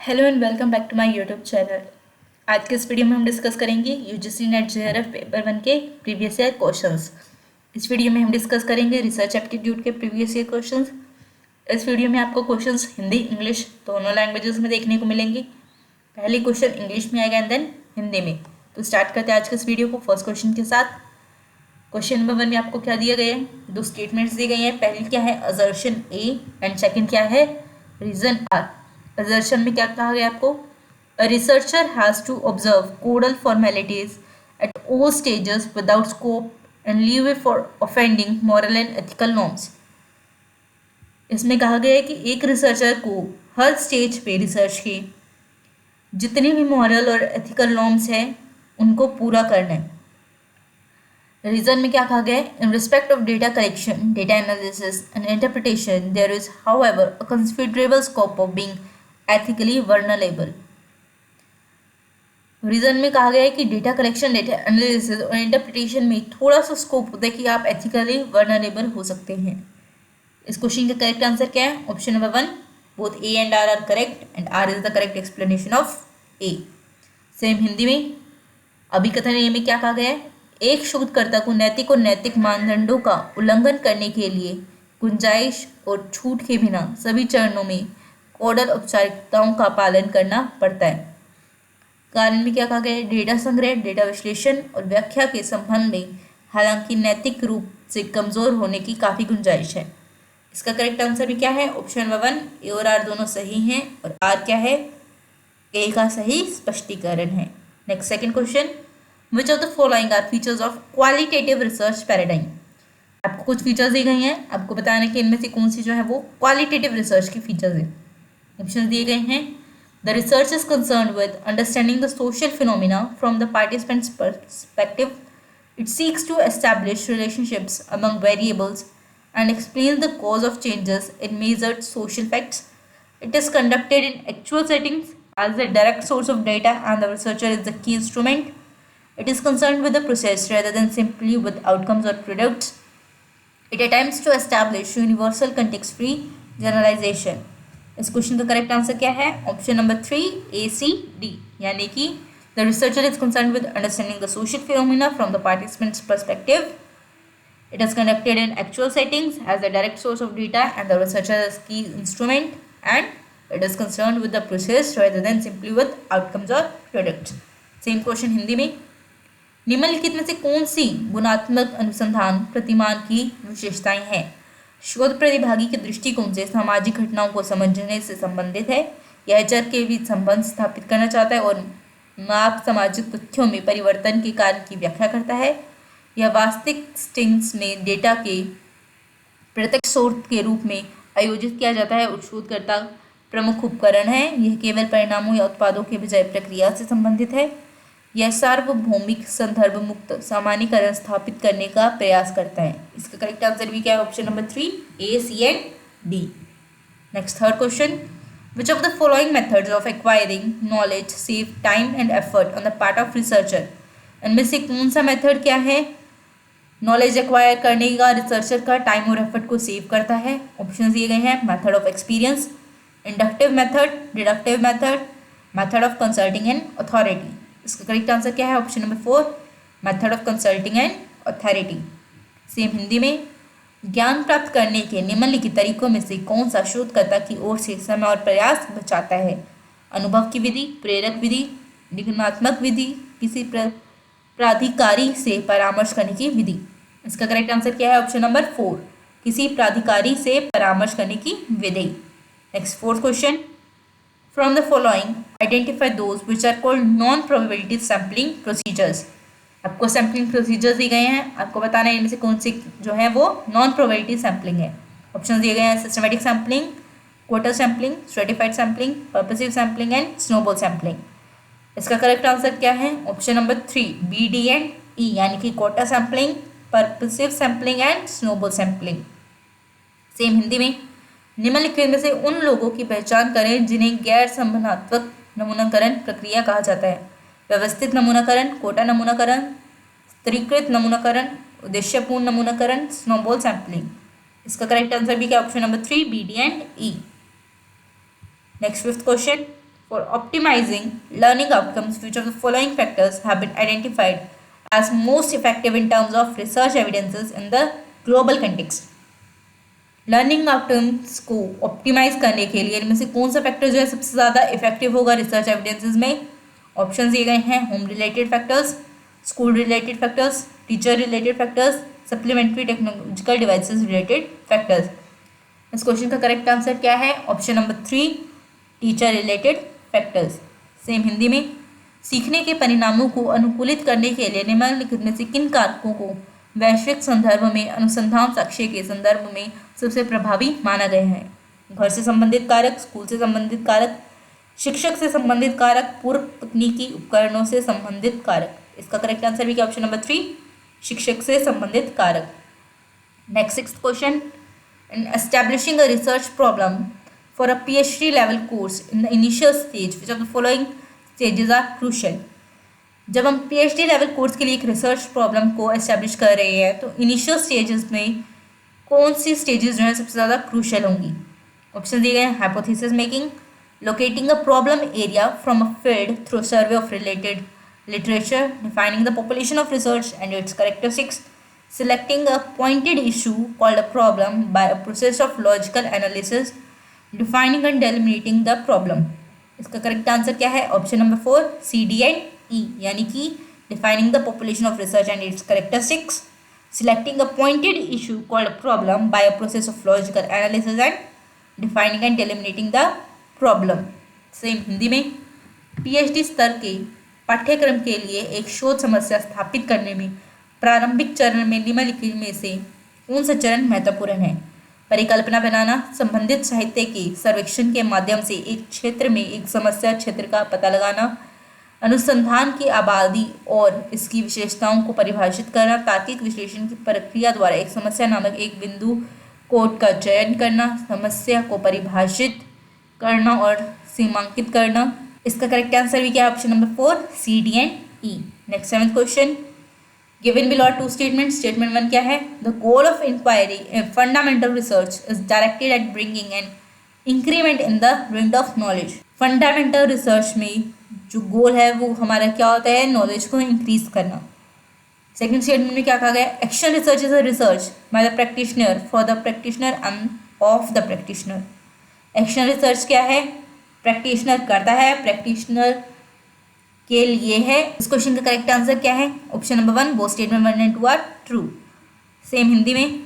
Hello and welcome back to my YouTube channel. आज के इस वीडियो में हम डिस्कस करेंगे यूजीसी नेट जेआरएफ पेपर 1 के प्रीवियस ईयर क्वेश्चंस। इस वीडियो में हम डिस्कस करेंगे रिसर्च एप्टीट्यूड के प्रीवियस ईयर क्वेश्चंस। इस वीडियो में आपको क्वेश्चंस हिंदी इंग्लिश दोनों लैंग्वेजेस में देखने को मिलेंगे। पहले क्वेश्चन इंग्लिश में आएगा एंड देन हिंदी में। तो स्टार्ट करते हैं आज के इस वीडियो को फर्स्ट क्वेश्चन के साथ। क्वेश्चन नंबर 1 में आपको क्या दिया गया है? दो स्टेटमेंट्स दी गई हैं। पहली क्या है? असर्शन ए एंड सेकंड क्या है? Reason are. असर्शन में क्या कहा गया आपको? A researcher has to observe codal formalities at all stages without scope and leeway for offending moral and ethical norms. इसमें कहा गया है कि एक रिसर्चर को हर स्टेज पे रिसर्च के जितने भी मॉरल और एथिकल नॉर्म्स हैं उनको पूरा करना है। रीजन में क्या कहा गया है? In respect of data collection, data analysis and interpretation there is however a considerable scope of being ethically vulnerable. Reason में कहा गया है कि डेटा कलेक्शन, डेटा एनालिसिस और इंटरप्रिटेशन में थोड़ा सा स्कोप होता है कि आप एथिकली वर्नरेबल हो सकते हैं। इस क्वेश्चन का करेक्ट आंसर क्या है? Option number 1, both A and R correct and R is the correct explanation of A. Same Hindi में अभिकथन ए में क्या कहा गया है? एक शोधकर्ता को नैतिक और नैतिक मानदंडों का उल्लंघन करने के लिए गुंजाइश और छूट के बिना सभी चरणों में कोडल औपचारिकताओं का पालन करना पड़ता है। कारण में क्या कहा गया है? डेटा संग्रह, डेटा विश्लेषण और व्याख्या के संबंध में हालांकि नैतिक रूप से कमजोर होने की काफी गुंजाइश है। इसका करेक्ट आंसर भी क्या है? ऑप्शन नंबर 1, ए और आर दोनों सही हैं और आर क्या है? ए का सही स्पष्टीकरण है। Next second question, which of the following are features of qualitative research paradigm. आपको कुछ फीचर्स दी गई हैं, आपको बताना है कि इनमें से कौन सी जो है वो क्वालिटेटिव रिसर्च की फीचर्स है। ऑप्शन दिए गए हैं। The research is concerned with understanding the social phenomena from the participants' perspective. It seeks to establish relationships among variables and explain the cause of changes in measured social facts. It is conducted in actual settings as the direct source of data and the researcher is the key instrument. It is concerned with the process rather than simply with outcomes or products. It attempts to establish universal context-free generalization. इस question का correct answer क्या है? Option number 3, A C D, यानी कि the researcher is concern with understanding the social phenomena from the participants perspective. It is conducted in actual settings as the direct source of data and the researcher is key instrument and it is concern with the process rather than simply with outcomes or products. Same question Hindi में, निम्नलिखित में से कौन सी गुणात्मक अनुसंधान प्रतिमान की विशेषताएं हैं? शोध प्रतिभागी के दृष्टिकोण से सामाजिक घटनाओं को समझने से संबंधित है। यह जर के बीच संबंध स्थापित करना चाहता है और माप सामाजिक तथ्यों में परिवर्तन के कारण की व्याख्या करता है। यह वास्तविक स्टिंग्स में डेटा के प्रत्यक्ष स्रोत के रूप में आयोजित किया जाता है और शोधकर्ता प्रमुख उपकरण है। यह केवल परिणामों या उत्पादों के बजाय प्रक्रिया से संबंधित है। यह सार्वभौमिक संदर्भ मुक्त सामान्यीकरण स्थापित करने का प्रयास करता है। इसका करेक्ट आंसर भी क्या है? Option number 3, A C and D. Next third question, which of the following methods of acquiring knowledge save time and effort on the part of researcher. इनमें से कौन सा मेथड क्या है नॉलेज एक्वायर करने का रिसर्चर का टाइम और एफर्ट को सेव करता है? ऑप्शन दिए गए हैं। Method of experience, inductive method, deductive method, method of consulting and authority. इसका करेक्ट आंसर क्या है? Option number 4, method of consulting and authority. Same Hindi में, ज्ञान प्राप्त करने के निम्नलिखित तरीकों में से कौन सा शोधकर्ता की ओर से समय और प्रयास बचाता है? अनुभव की विधि, प्रेरक विधि, निगमनात्मक विधि, किसी प्राधिकारी से परामर्श करने की विधि। इसका करेक्ट आंसर क्या है? ऑप्शन नंबर 4, किसी प्राधिकारी से परामर्श करने की विधि। Next fourth question, from the following identify those which are called non probability sampling procedures. आपको सैम्पलिंग प्रोसीजर्स दिए गए हैं, आपको बताना है इनमें से कौन सी जो है वो नॉन प्रोबेबिलिटी सैम्पलिंग है। ऑप्शन दिए गए हैं। Systematic sampling, quarter sampling, stratified sampling, purposive sampling and snowball sampling. इसका करेक्ट आंसर क्या है? Option number 3, B D and E, यानी कि quarter sampling, purposive sampling and snowball sampling. Same Hindi में, निम्नलिखित में से उन लोगों की पहचान करें जिन्हें गैर संबंधात्मक नमूनाकरण प्रक्रिया कहा जाता है। व्यवस्थित नमूनाकरण, कोटा नमूनाकरण, स्तरीकृत नमूनाकरण, उद्देश्यपूर्ण नमूनाकरण, स्नोबॉल सैम्पलिंग। इसका करेक्ट आंसर भी क्या? Option number 3, B D and E. Next fifth question, For optimizing learning outcomes, which of the following factors have been identified as most effective in terms of research evidences in the global context? Learning outcomes को optimise करने के लिए इनमें से कौन सा factor जो है सबसे ज़्यादा इफेक्टिव होगा रिसर्च एविडेंसेस में? ऑप्शन दिए गए हैं home related factors, school related factors, teacher related factors, supplementary technological devices related factors. इस क्वेश्चन का करेक्ट आंसर क्या है? Option number 3, teacher related factors. Same Hindi में, सीखने के परिणामों को अनुकूलित करने के लिए निम्नलिखित में से किन कारकों को वैश्विक संदर्भ में अनुसंधान साक्ष्य के संदर्भ में सबसे प्रभावी माना गया है? घर से संबंधित कारक, स्कूल से संबंधित कारक, शिक्षक से संबंधित कारक, पूर्व तकनीकी उपकरणों से संबंधित कारक। इसका करेक्ट आंसर भी क्या? ऑप्शन नंबर 3, शिक्षक से संबंधित कारक। Next 6th question, in establishing a research problem for a PhD level course in the initial stage which of the following stages are crucial? जब हम PhD लेवल कोर्स के लिए एक रिसर्च प्रॉब्लम को एस्टैब्लिश कर रहे हैं तो इनिशियल स्टेजेस में कौन सी स्टेजेस जो है सबसे ज़्यादा क्रूशियल होंगी? ऑप्शन दिए गए हैं hypothesis making, locating a problem area from a field through survey of related literature, defining the population of research and it's characteristics, selecting a pointed issue called a problem by a process of logical analysis, defining and delimiting the problem। इसका correct answer क्या है? Option number 4, C, D and E, यानी कि defining the population of research and its characteristics, selecting a pointed issue called a problem by a process of logical analysis and defining and delimiting the problem। Same Hindi में, PhD स्तर के पाठ्यक्रम के लिए एक शोध समस्या स्थापित करने में प्रारंभिक चरण में निम्नलिखित में से कौन सा चरण महत्वपूर्ण है? परिकल्पना बनाना, संबंधित साहित्य के सर्वेक्षण के माध्यम से एक क्षेत्र में एक समस्या क्षेत्र का पता लगाना, अनुसंधान की आबादी और इसकी विशेषताओं को परिभाषित करना, तार्किक विश्लेषण की प्रक्रिया द्वारा एक समस्या नामक एक बिंदु कोड का चयन करना, समस्या को परिभाषित करना और सीमांकित करना। इसका करेक्ट आंसर भी क्या है? Option number 4, C, D and E। Next 7th question, given below 2 statement. Statement 1 क्या है? The goal of inquiry in fundamental research is directed at bringing an increment in the range of knowledge. Fundamental research में जो गोल है वो हमारा क्या होता है? नॉलेज को इंक्रीज करना। सेकंड स्टेटमेंट में क्या कहा गया? Action research is a research by the practitioner for the practitioner end of the practitioner. Action research क्या है? प्रैक्टिशनर करता है, प्रैक्टिशनर के लिए है। इस क्वेश्चन का करेक्ट आंसर क्या है? Option number 1, both statement 1 and 2 are true. Same Hindi में,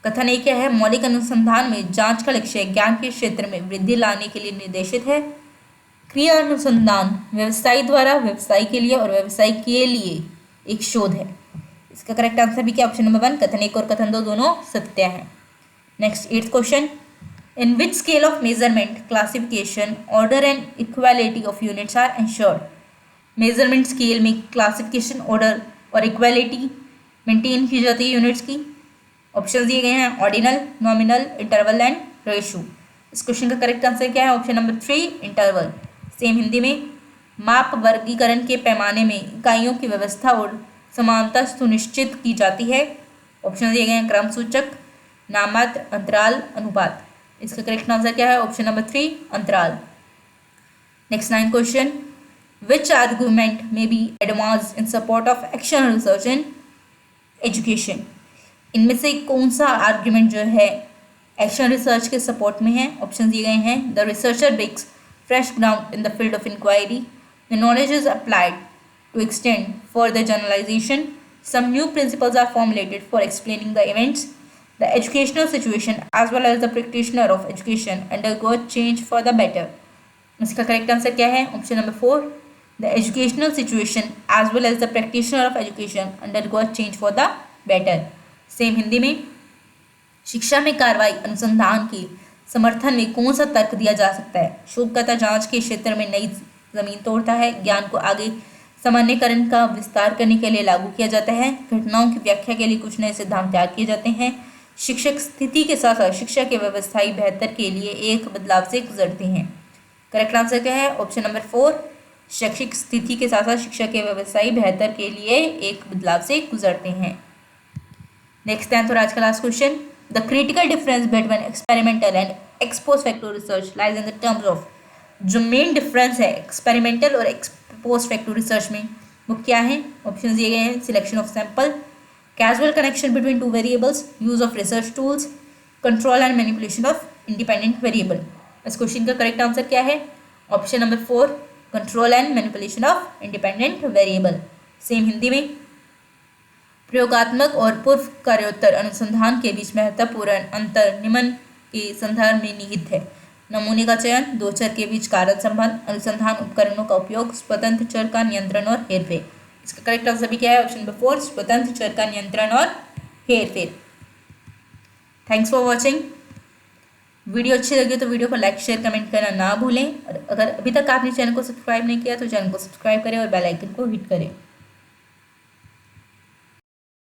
कथन एक क्या है? मौलिक अनुसंधान में जांच का लक्ष्य ज्ञान के क्षेत्र में वृद्धि लाने के लिए निर्देशित है। क्रिया अनुसंधान व्यवसायी द्वारा व्यवसाय के लिए और व्यवसाय के लिए एक शोध है। इसका करेक्ट आंसर भी क्या? ऑप्शन नंबर 1, कथन 1 और कथन 2 दोनों सत्य हैं। Next 8th question, in which scale of measurement classification order and equality of units are ensured? Measurement scale में क्लासिफिकेशन, ऑर्डर और इक्वालिटी मेंटेन की जाती है यूनिट्स की। ऑप्शन दिए गए हैं ordinal, nominal, interval and ratio. इस क्वेश्चन का करेक्ट आंसर क्या है? Option number 3, interval. Same Hindi में, माप वर्गीकरण के पैमाने में इकाइयों की व्यवस्था और समानता सुनिश्चित की जाती है। ऑप्शन दिए गए हैं क्रम सूचक, नाममात्र, अंतराल, अनुपात। इसका करेक्ट आंसर क्या है? ऑप्शन नंबर 3, अंतराल। Next 9th question, which argument may be advanced in support of action research in education? इनमें से कौन सा आर्ग्यूमेंट जो है एक्शन रिसर्च के सपोर्ट में है? ऑप्शन दिए गए हैं the researcher breaks fresh ground in the field of inquiry, the knowledge is applied to extend further generalisation, some new principles are formulated for explaining the events, the educational situation as well as the practitioner of education undergo change for the better. इसका correct answer क्या है? Option number 4, the educational situation as well as the practitioner of education undergo a change for the better। Same Hindi में, शिक्षा में कार्रवाई अनुसंधान के समर्थन में कौन सा तर्क दिया जा सकता है? शोधकर्ता जांच के क्षेत्र में नई जमीन तोड़ता है, ज्ञान को आगे सामान्यकरण का विस्तार करने के लिए लागू किया जाता है, घटनाओं की व्याख्या के लिए कुछ नए सिद्धांत तैयार किए जाते हैं, शिक्षक स्थिति के साथ साथ शिक्षा के व्यवस्थाई बेहतर के लिए एक बदलाव से गुजरते हैं। करेक्ट आंसर क्या है? ऑप्शन नंबर 4, शैक्षिक स्थिति के साथ साथ शिक्षा के व्यवसायी बेहतर के लिए एक बदलाव से गुजरते हैं। नेक्स्ट 10th और आज का last question, the critical difference between experimental and x post facto research lies in the terms of जो मेन डिफरेंस है एक्सपेरिमेंटल और पोस्ट फैक्टो रिसर्च में वो क्या है? ऑप्शन दिए गए हैं, selection of sample, casual connection between two variables, use of research tools, control and manipulation of independent variable. इस क्वेश्चन का करेक्ट आंसर क्या है? Option number 4, control and manipulation of independent variable. Same Hindi में, प्रयोगात्मक और पूर्व कार्योत्तर अनुसंधान के बीच महत्वपूर्ण अंतर निम्न के संदर्भ में निहित है। नमूने का चयन, दो चर के बीच कारण संबंध, अनुसंधान उपकरणों का उपयोग, स्वतंत्र चर का नियंत्रण और हेरफेर। इसका करेक्ट आंसर भी क्या है? ऑप्शन नंबर 4, स्वतंत्र चर का नियंत्रण और हेरफेर। Thanks for watching. वीडियो अच्छी लगी तो वीडियो को लाइक शेयर कमेंट करना ना भूलें, और अगर अभी तक आपने चैनल को सब्सक्राइब नहीं किया तो चैनल को सब्सक्राइब करें और बेल आइकन को हिट करें।